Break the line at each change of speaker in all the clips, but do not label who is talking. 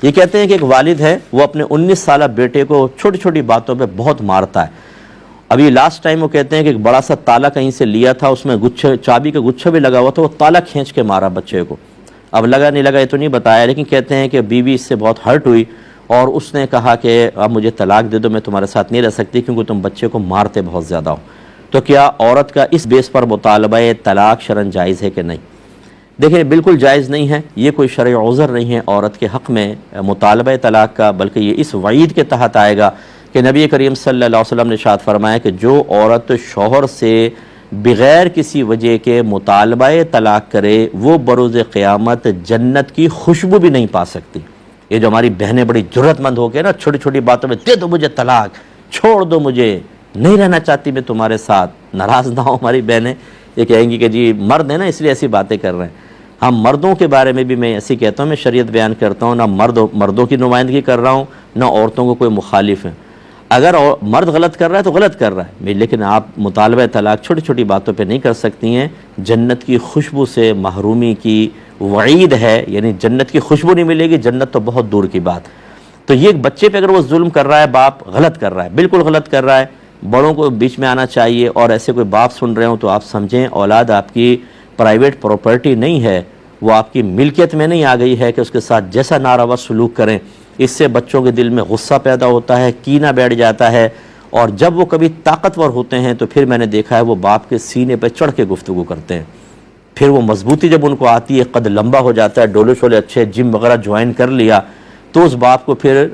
یہ کہتے ہیں کہ ایک والد ہے وہ اپنے 19 سالہ بیٹے کو چھوٹی چھوٹی باتوں پہ بہت مارتا ہے. ابھی لاسٹ ٹائم وہ کہتے ہیں کہ ایک بڑا سا تالا کہیں سے لیا تھا, اس میں چابی کا گچھا بھی لگا ہوا تھا, وہ تالا کھینچ کے مارا بچے کو. اب لگا نہیں لگا یہ تو نہیں بتایا, لیکن کہتے ہیں کہ بیوی اس سے بہت ہرٹ ہوئی اور اس نے کہا کہ اب مجھے طلاق دے دو, میں تمہارے ساتھ نہیں رہ سکتی کیونکہ تم بچے کو مارتے بہت زیادہ ہو. تو کیا عورت کا اس بیس پر مطالبہ طلاق شرعاً جائز ہے کہ نہیں؟ دیکھیں بالکل جائز نہیں ہے, یہ کوئی شرعی عذر نہیں ہے عورت کے حق میں مطالبہ طلاق کا, بلکہ یہ اس وعید کے تحت آئے گا کہ نبی کریم صلی اللہ علیہ وسلم نے ارشاد فرمایا کہ جو عورت شوہر سے بغیر کسی وجہ کے مطالبہ طلاق کرے وہ بروز قیامت جنت کی خوشبو بھی نہیں پا سکتی. یہ جو ہماری بہنیں بڑی جرت مند ہو کے نا چھوٹی چھوٹی باتوں میں دے دو مجھے طلاق, چھوڑ دو مجھے, نہیں رہنا چاہتی میں تمہارے ساتھ, ناراض نہ ہو ہماری بہنیں, یہ کہیں گی کہ جی مرد ہیں نا اس لیے ایسی باتیں کر رہے ہیں. ہم مردوں کے بارے میں بھی میں ایسی کہتا ہوں, میں شریعت بیان کرتا ہوں, نہ مردوں کی نمائندگی کر رہا ہوں نہ عورتوں کو کوئی مخالف ہیں. اگر مرد غلط کر رہا ہے تو غلط کر رہا ہے, لیکن آپ مطالبہ طلاق چھوٹی چھوٹی باتوں پہ نہیں کر سکتی ہیں. جنت کی خوشبو سے محرومی کی وعید ہے, یعنی جنت کی خوشبو نہیں ملے گی, جنت تو بہت دور کی بات. تو یہ بچے پہ اگر وہ ظلم کر رہا ہے, باپ غلط کر رہا ہے, بالکل غلط کر رہا ہے. بڑوں کو بیچ میں آنا چاہیے, اور ایسے کوئی باپ سن رہے ہوں تو آپ سمجھیں اولاد آپ کی پرائیویٹ پراپرٹی نہیں ہے, وہ آپ کی ملکیت میں نہیں آ گئی ہے کہ اس کے ساتھ جیسا ناروا سلوک کریں. اس سے بچوں کے دل میں غصہ پیدا ہوتا ہے, کینہ بیٹھ جاتا ہے, اور جب وہ کبھی طاقتور ہوتے ہیں تو پھر میں نے دیکھا ہے وہ باپ کے سینے پہ چڑھ کے گفتگو کرتے ہیں. پھر وہ مضبوطی جب ان کو آتی ہے, قد لمبا ہو جاتا ہے, ڈولے شولے اچھے, جم وغیرہ جوائن کر لیا, تو اس باپ کو پھر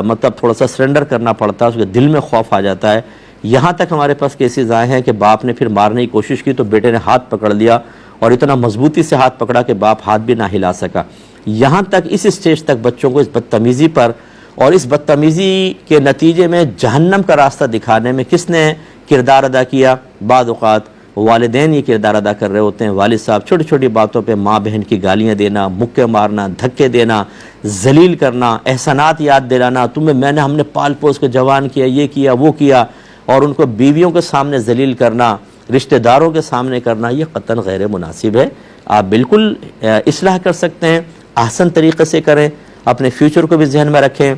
مطلب تھوڑا سا سرنڈر کرنا پڑتا ہے, اس کے دل میں خوف آ جاتا ہے. یہاں تک ہمارے پاس کیسز آئے ہیں کہ باپ نے پھر مارنے کی کوشش کی تو بیٹے نے ہاتھ پکڑ لیا, اور اتنا مضبوطی سے ہاتھ پکڑا کہ باپ ہاتھ بھی نہ ہلا سکا. یہاں تک اس اسٹیج تک بچوں کو اس بدتمیزی پر اور اس بدتمیزی کے نتیجے میں جہنم کا راستہ دکھانے میں کس نے کردار ادا کیا؟ بعض اوقات والدین یہ کردار ادا کر رہے ہوتے ہیں. والد صاحب چھوٹی چھوٹی باتوں پہ ماں بہن کی گالیاں دینا, مکے مارنا, دھکے دینا, ذلیل کرنا, احسانات یاد دلانا, ہم نے پال پوس کے جوان کیا, یہ کیا وہ کیا, اور ان کو بیویوں کے سامنے ذلیل کرنا, رشتہ داروں کے سامنے کرنا, یہ قطعاً غیر مناسب ہے. آپ بالکل اصلاح کر سکتے ہیں, احسن طریقے سے کریں, اپنے فیوچر کو بھی ذہن میں رکھیں.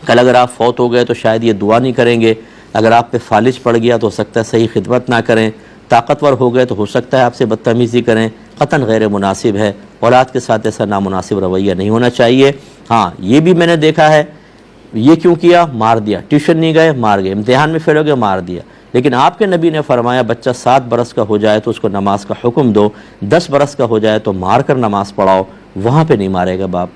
کل اگر آپ فوت ہو گئے تو شاید یہ دعا نہیں کریں گے, اگر آپ پہ فالج پڑ گیا تو ہو سکتا ہے صحیح خدمت نہ کریں, طاقتور ہو گئے تو ہو سکتا ہے آپ سے بدتمیزی کریں. قطعاً غیر مناسب ہے, اولاد کے ساتھ ایسا نامناسب رویہ نہیں ہونا چاہیے. ہاں یہ بھی میں نے دیکھا ہے, یہ کیوں کیا؟ مار دیا, ٹیوشن نہیں گئے مار گئے, امتحان میں فیل ہو گئے مار دیا. لیکن آپ کے نبی نے فرمایا بچہ 7 برس کا ہو جائے تو اس کو نماز کا حکم دو, 10 برس کا ہو جائے تو مار کر نماز پڑھاؤ. وہاں پہ نہیں مارے گا باپ,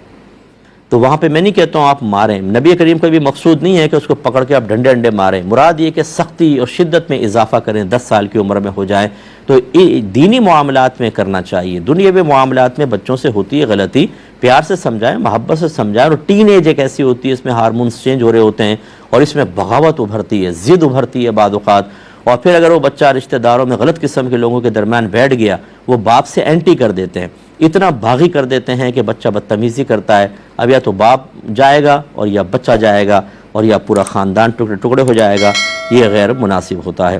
تو وہاں پہ میں نہیں کہتا ہوں آپ ماریں. نبی کریم کا بھی مقصود نہیں ہے کہ اس کو پکڑ کے آپ ڈنڈے ڈنڈے ماریں, مراد یہ کہ سختی اور شدت میں اضافہ کریں, 10 سال کی عمر میں ہو جائیں تو دینی معاملات میں کرنا چاہیے. دنیاوی معاملات میں بچوں سے ہوتی ہے غلطی, پیار سے سمجھائیں, محبت سے سمجھائیں. اور ٹین ایج ایک ایسی ہوتی ہے اس میں ہارمونز چینج ہو رہے ہوتے ہیں اور اس میں بغاوت ابھرتی ہے, ضد ابھرتی ہے بعض اوقات. اور پھر اگر وہ بچہ رشتہ داروں میں غلط قسم کے لوگوں کے درمیان بیٹھ گیا, وہ باپ سے اینٹی کر دیتے ہیں, اتنا باغی کر دیتے ہیں کہ بچہ بدتمیزی کرتا ہے. اب یا تو باپ جائے گا اور یا بچہ جائے گا, اور یا پورا خاندان ٹکڑے ٹکڑے ہو جائے گا. یہ غیر مناسب ہوتا ہے.